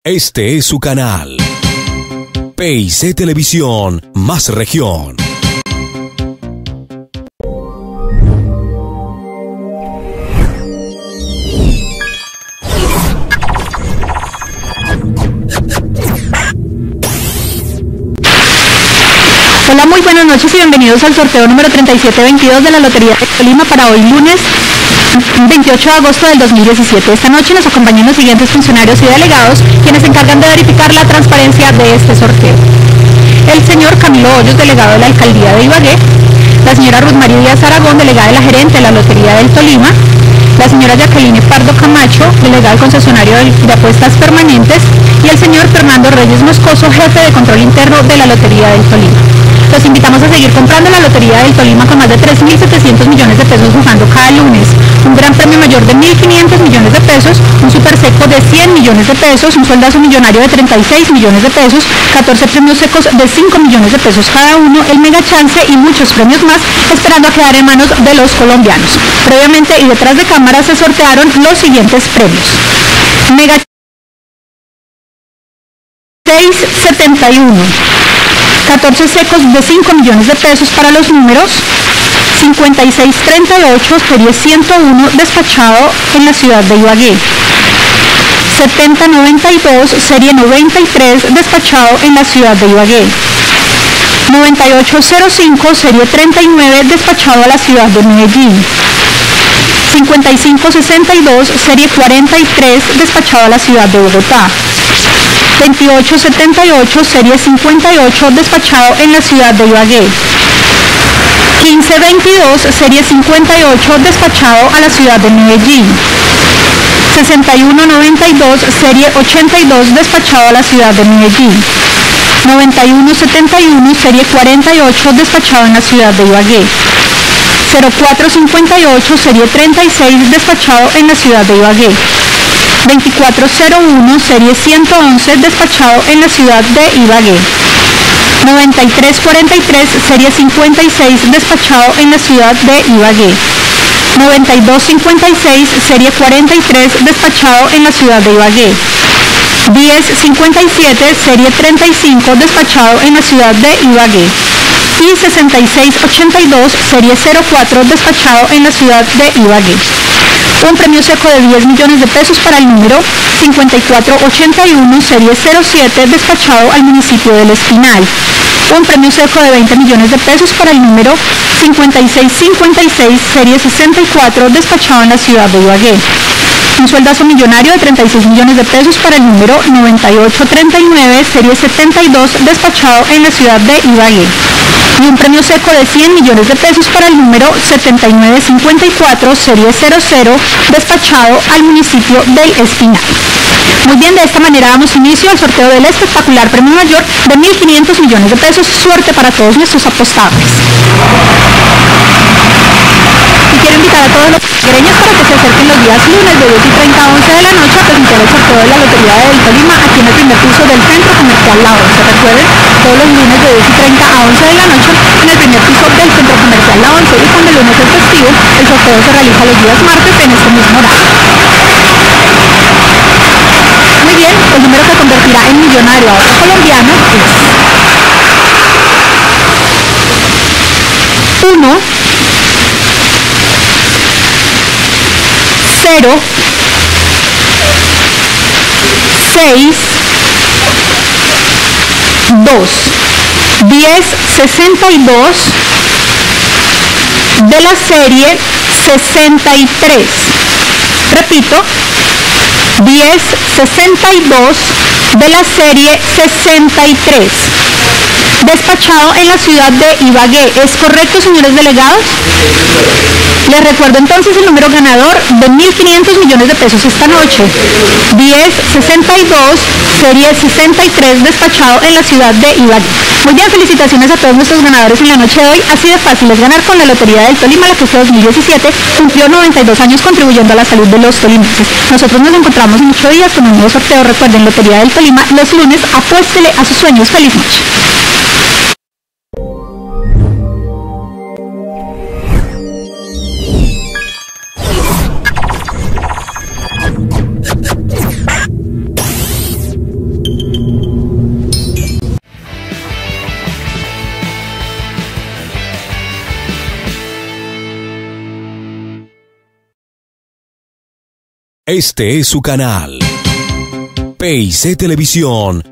Este es su canal. PIC Televisión, más región. Hola, muy buenas noches y bienvenidos al sorteo número 3722 de la Lotería de Tolima para hoy lunes 28 de agosto del 2017. Esta noche nos acompañan los siguientes funcionarios y delegados, quienes se encargan de verificar la transparencia de este sorteo: el señor Camilo Hoyos, delegado de la Alcaldía de Ibagué; la señora Ruth María Díaz Aragón, delegada de la Gerente de la Lotería del Tolima; la señora Jacqueline Pardo Camacho, delegada del concesionario de apuestas permanentes; y el señor Fernando Reyes Moscoso, jefe de control interno de la Lotería del Tolima. Los invitamos a seguir comprando la Lotería del Tolima con más de 3.700 millones de pesos jugando cada lunes, un gran premio mayor de 1.500 millones de pesos, un super seco de 100 millones de pesos, un sueldazo millonario de 36 millones de pesos, 14 premios secos de 5 millones de pesos cada uno, el mega chance y muchos premios más esperando a quedar en manos de los colombianos. Previamente y detrás de cámaras se sortearon los siguientes premios: mega 671, 14 secos de 5 millones de pesos para los números 5638, serie 101, despachado en la ciudad de Ibagué; 7092, serie 93, despachado en la ciudad de Ibagué; 9805, serie 39, despachado a la ciudad de Medellín; 5562, serie 43, despachado a la ciudad de Bogotá; 2878, serie 58, despachado en la ciudad de Ibagué; 1522, serie 58, despachado a la ciudad de Medellín; 6192, serie 82, despachado a la ciudad de Medellín; 9171, serie 48, despachado en la ciudad de Ibagué; 0458, serie 36, despachado en la ciudad de Ibagué; 2401, serie 111, despachado en la ciudad de Ibagué; 9343, serie 56, despachado en la ciudad de Ibagué; 9256, serie 43, despachado en la ciudad de Ibagué; 1057, serie 35, despachado en la ciudad de Ibagué; y 6682, serie 04, despachado en la ciudad de Ibagué. Un premio seco de 10 millones de pesos para el número 5481, serie 07, despachado al municipio del Espinal. Un premio seco de 20 millones de pesos para el número 5656, serie 64, despachado en la ciudad de Ibagué. Un sueldazo millonario de 36 millones de pesos para el número 9839, serie 72, despachado en la ciudad de Ibagué. Y un premio seco de 100 millones de pesos para el número 7954, serie 00, despachado al municipio del Espinal. Muy bien, de esta manera damos inicio al sorteo del espectacular premio mayor de 1.500 millones de pesos. Suerte para todos nuestros apostadores. Y quiero invitar a todos los ibaguereños para que se acerquen los días lunes de 10:30 a 11 de la noche a presentar el sorteo de la Lotería del Tolima aquí en el primer piso del Centro Comercial La 11. Recuerden, todos los lunes de 10:30 a 11 de la noche en el primer piso del Centro Comercial La 11, y cuando el lunes es festivo, el sorteo se realiza los días martes en este mismo horario. Muy bien, el número que convertirá en millonario a otro colombiano es 1, 0, 6, 2, 1062 de la serie 63. Repito, 1062 de la serie 63. Despachado en la ciudad de Ibagué. ¿Es correcto, señores delegados? Les recuerdo entonces el número ganador de 1.500 millones de pesos esta noche: 1062, serie 63, despachado en la ciudad de Ibagué. Muy bien, felicitaciones a todos nuestros ganadores en la noche de hoy. Así de fácil es ganar con la Lotería del Tolima, la que este 2017 cumplió 92 años contribuyendo a la salud de los tolimenses. Nosotros nos encontramos en 8 días con un nuevo sorteo. Recuerden, Lotería del Tolima, los lunes, apuéstele a sus sueños. ¡Feliz noche! Este es su canal. PIC Televisión.